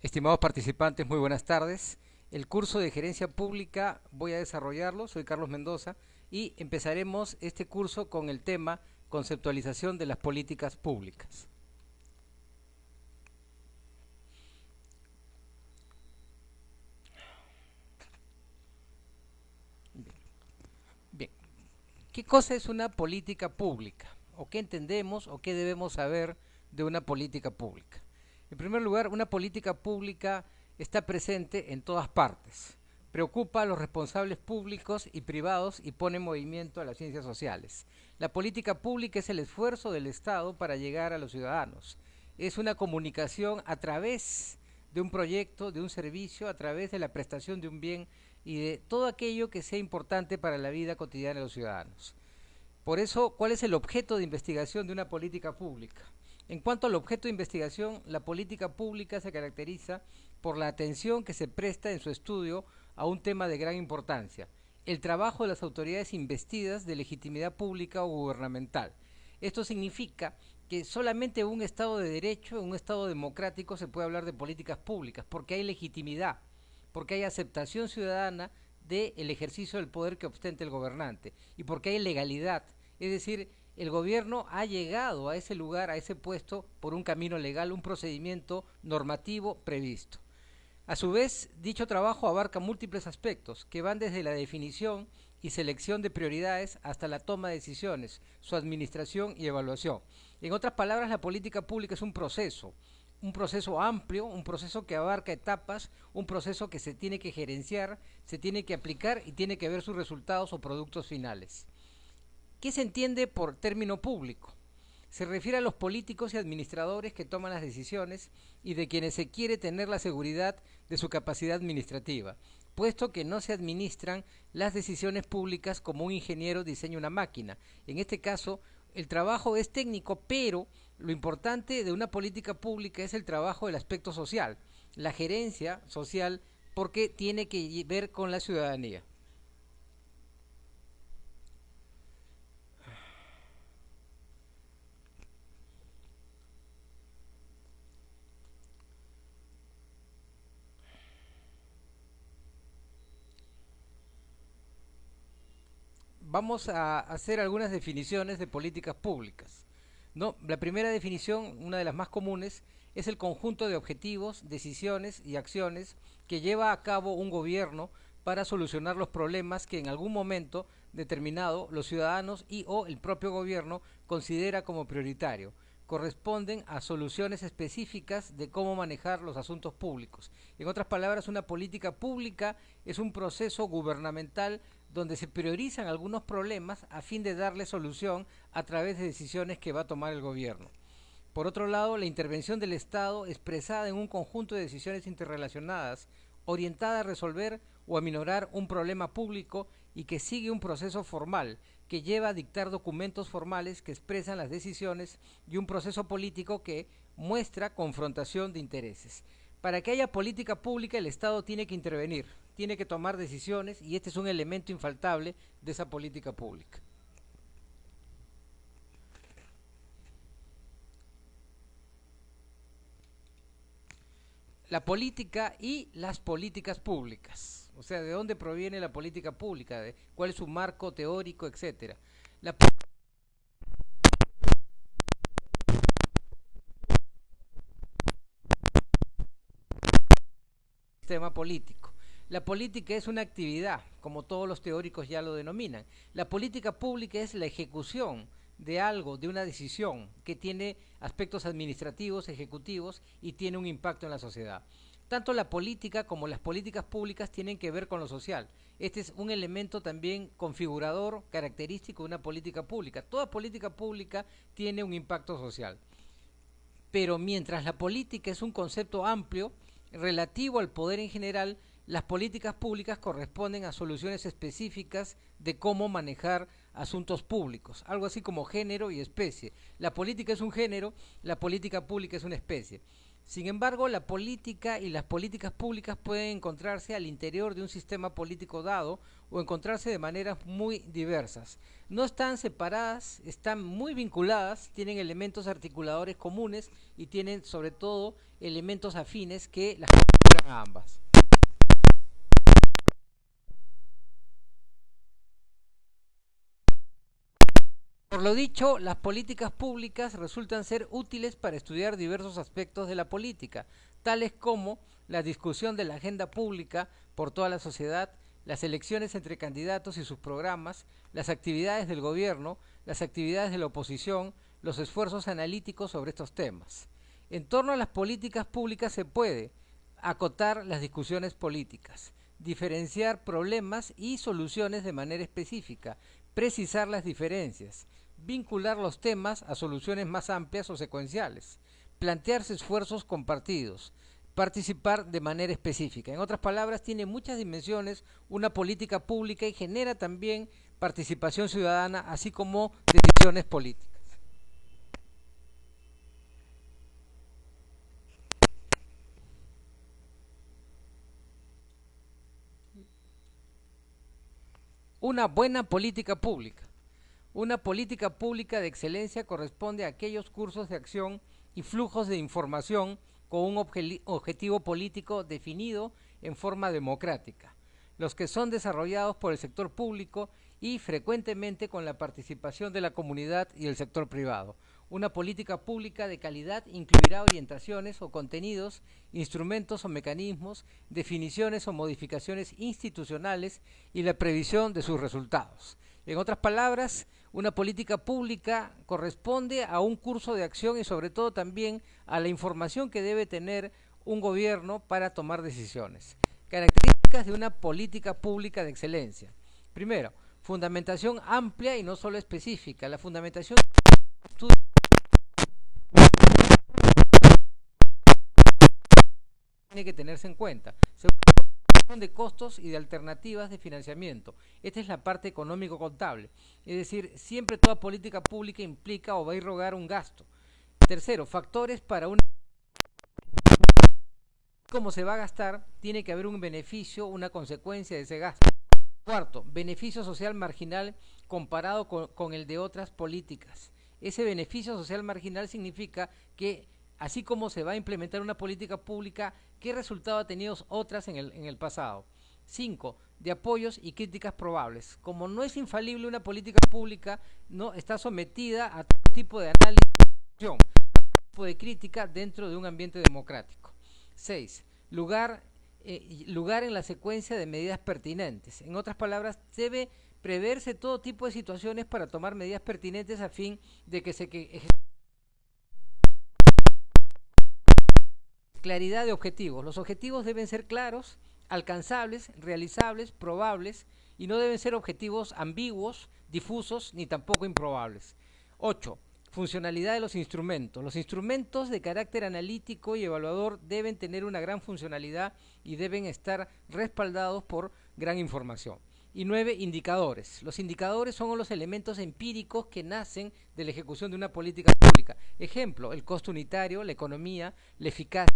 Estimados participantes, muy buenas tardes. El curso de gerencia pública voy a desarrollarlo, soy Carlos Mendoza y empezaremos este curso con el tema conceptualización de las políticas públicas. Bien, ¿qué cosa es una política pública? ¿O qué entendemos o qué debemos saber de una política pública? En primer lugar, una política pública está presente en todas partes. Preocupa a los responsables públicos y privados y pone en movimiento a las ciencias sociales. La política pública es el esfuerzo del Estado para llegar a los ciudadanos. Es una comunicación a través de un proyecto, de un servicio, a través de la prestación de un bien y de todo aquello que sea importante para la vida cotidiana de los ciudadanos. Por eso, ¿cuál es el objeto de investigación de una política pública? En cuanto al objeto de investigación, la política pública se caracteriza por la atención que se presta en su estudio a un tema de gran importancia, el trabajo de las autoridades investidas de legitimidad pública o gubernamental. Esto significa que solamente en un Estado de Derecho, en un Estado democrático, se puede hablar de políticas públicas, porque hay legitimidad, porque hay aceptación ciudadana del ejercicio del poder que ostenta el gobernante y porque hay legalidad, es decir, el gobierno ha llegado a ese lugar, a ese puesto, por un camino legal, un procedimiento normativo previsto. A su vez, dicho trabajo abarca múltiples aspectos que van desde la definición y selección de prioridades hasta la toma de decisiones, su administración y evaluación. En otras palabras, la política pública es un proceso amplio, un proceso que abarca etapas, un proceso que se tiene que gerenciar, se tiene que aplicar y tiene que ver sus resultados o productos finales. ¿Qué se entiende por término público? Se refiere a los políticos y administradores que toman las decisiones y de quienes se quiere tener la seguridad de su capacidad administrativa, puesto que no se administran las decisiones públicas como un ingeniero diseña una máquina. En este caso, el trabajo es técnico, pero lo importante de una política pública es el trabajo del aspecto social, la gerencia social, porque tiene que ver con la ciudadanía. Vamos a hacer algunas definiciones de políticas públicas. ¿No? La primera definición, una de las más comunes, es el conjunto de objetivos, decisiones y acciones que lleva a cabo un gobierno para solucionar los problemas que en algún momento determinado los ciudadanos y o el propio gobierno considera como prioritario. Corresponden a soluciones específicas de cómo manejar los asuntos públicos. En otras palabras, una política pública es un proceso gubernamental donde se priorizan algunos problemas a fin de darle solución a través de decisiones que va a tomar el gobierno. Por otro lado, la intervención del Estado expresada en un conjunto de decisiones interrelacionadas, orientada a resolver o a minorar un problema público y que sigue un proceso formal que lleva a dictar documentos formales que expresan las decisiones y un proceso político que muestra confrontación de intereses. Para que haya política pública el Estado tiene que intervenir, tiene que tomar decisiones y este es un elemento infaltable de esa política pública. La política y las políticas públicas. O sea, ¿de dónde proviene la política pública? ¿De cuál es su marco teórico, etcétera? La sistema político. La política es una actividad, como todos los teóricos ya lo denominan. La política pública es la ejecución de algo, de una decisión que tiene aspectos administrativos, ejecutivos y tiene un impacto en la sociedad. Tanto la política como las políticas públicas tienen que ver con lo social. Este es un elemento también configurador, característico de una política pública. Toda política pública tiene un impacto social. Pero mientras la política es un concepto amplio, relativo al poder en general, las políticas públicas corresponden a soluciones específicas de cómo manejar asuntos públicos, algo así como género y especie. La política es un género, la política pública es una especie. Sin embargo, la política y las políticas públicas pueden encontrarse al interior de un sistema político dado o encontrarse de maneras muy diversas. No están separadas, están muy vinculadas, tienen elementos articuladores comunes y tienen sobre todo elementos afines que las configuran a ambas. Por lo dicho, las políticas públicas resultan ser útiles para estudiar diversos aspectos de la política, tales como la discusión de la agenda pública por toda la sociedad, las elecciones entre candidatos y sus programas, las actividades del gobierno, las actividades de la oposición, los esfuerzos analíticos sobre estos temas. En torno a las políticas públicas se puede acotar las discusiones políticas, diferenciar problemas y soluciones de manera específica, precisar las diferencias, vincular los temas a soluciones más amplias o secuenciales, plantearse esfuerzos compartidos, participar de manera específica. En otras palabras, tiene muchas dimensiones una política pública y genera también participación ciudadana, así como decisiones políticas. Una buena política pública. Una política pública de excelencia corresponde a aquellos cursos de acción y flujos de información con un objetivo político definido en forma democrática, los que son desarrollados por el sector público y frecuentemente con la participación de la comunidad y el sector privado. Una política pública de calidad incluirá orientaciones o contenidos, instrumentos o mecanismos, definiciones o modificaciones institucionales y la previsión de sus resultados. En otras palabras, una política pública corresponde a un curso de acción y sobre todo también a la información que debe tener un gobierno para tomar decisiones. Características de una política pública de excelencia. Primero, fundamentación amplia y no solo específica. La fundamentación tiene que tenerse en cuenta. Segundo, de costos y de alternativas de financiamiento. Esta es la parte económico-contable. Es decir, siempre toda política pública implica o va a irrogar un gasto. Tercero, factores para una... Cómo se va a gastar, tiene que haber un beneficio, una consecuencia de ese gasto. Cuarto, beneficio social marginal comparado con el de otras políticas. Ese beneficio social marginal significa que así como se va a implementar una política pública, ¿qué resultado ha tenido otras en el pasado? 5. De apoyos y críticas probables. Como no es infalible una política pública, no está sometida a todo tipo de análisis, todo tipo de crítica dentro de un ambiente democrático. 6. Lugar en la secuencia de medidas pertinentes. En otras palabras, debe preverse todo tipo de situaciones para tomar medidas pertinentes a fin de que se claridad de objetivos. Los objetivos deben ser claros, alcanzables, realizables, probables y no deben ser objetivos ambiguos, difusos ni tampoco improbables. 8. Funcionalidad de los instrumentos. Los instrumentos de carácter analítico y evaluador deben tener una gran funcionalidad y deben estar respaldados por gran información. Y 9. Indicadores. Los indicadores son los elementos empíricos que nacen de la ejecución de una política pública. Ejemplo, el costo unitario, la economía, la eficacia,